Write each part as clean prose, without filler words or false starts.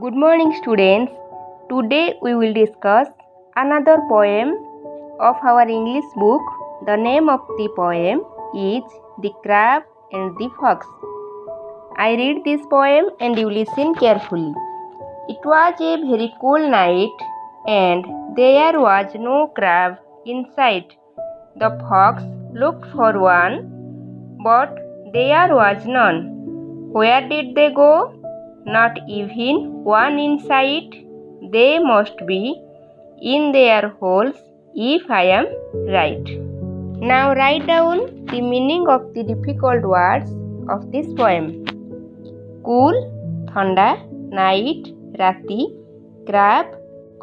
Good morning, students. Today we will discuss another poem of our English book. The name of the poem is The Crab and the Fox. I read this poem and you listen carefully. It was a very cool night and there was no crab in sight. The fox looked for one, but there was none. Where did they go? Not even one in sight. They must be in their holes if I am right. Now write down the meaning of the difficult words of this poem. Cool, thanda, night, rati, crab,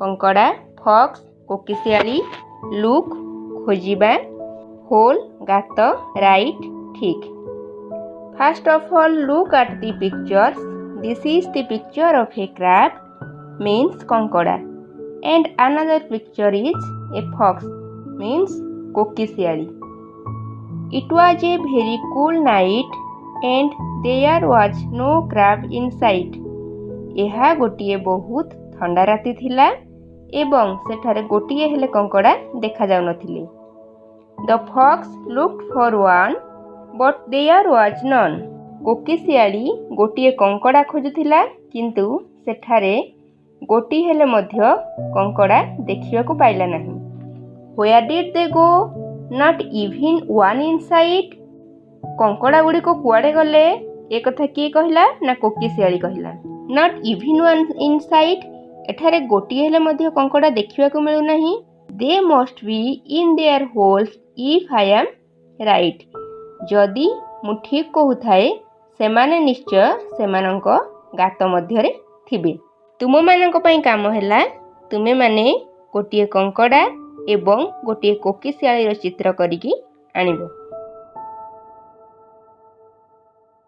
କଙ୍କଡ଼ା, fox, କୋକିଶିଆଳି, look, ଖୋଜିବା, hole, ଗାତ, right, ଠିକ୍. First of all, look at the pictures. This is the picture of a crab, means କଙ୍କଡ଼ା, and another picture is a fox, means କୋକିଶିଆଳି. It was a very cool night and there was no crab in sight. ଏହା ଗୋଟିଏ ବହୁତ ଥଣ୍ଡା ରାତି ଥିଲା ଏବଂ ସେଠାରେ ଗୋଟିଏ ହେଲେ କଙ୍କଡ଼ା ଦେଖାଯାଉନଥିଲେ. The fox looked for one, but there was none. କୋକିଶିଆଳି ଗୋଟିଏ କଙ୍କଡ଼ା ଖୋଜୁଥିଲା କିନ୍ତୁ ସେଠାରେ ଗୋଟିଏ ହେଲେ ମଧ୍ୟ କଙ୍କଡ଼ା ଦେଖିବାକୁ ପାଇଲା ନାହିଁ. Where did they go? Not even one in sight. କଙ୍କଡ଼ା ଗୁଡ଼ିକ କୁଆଡ଼େ ଗଲେ? ଏକଥା କିଏ କହିଲା? ନା କୋକିଶିଆଳି କହିଲା. Not even one in sight. ଏଠାରେ ଗୋଟିଏ ହେଲେ ମଧ୍ୟ କଙ୍କଡ଼ା ଦେଖିବାକୁ ମିଳୁନାହିଁ. They must be in their holes if I am right. ଯଦି ମୁଁ ଠିକ୍ କହୁଥାଏ ସେମାନେ ନିଶ୍ଚୟ ସେମାନଙ୍କ ଗାତ ମଧ୍ୟରେ ଥିବେ. ତୁମମାନଙ୍କ ପାଇଁ କାମ ହେଲା ତୁମେମାନେ ଗୋଟିଏ କଙ୍କଡ଼ା ଏବଂ ଗୋଟିଏ କୋକିଶିଆଳିର ଚିତ୍ର କରିକି ଆଣିବ.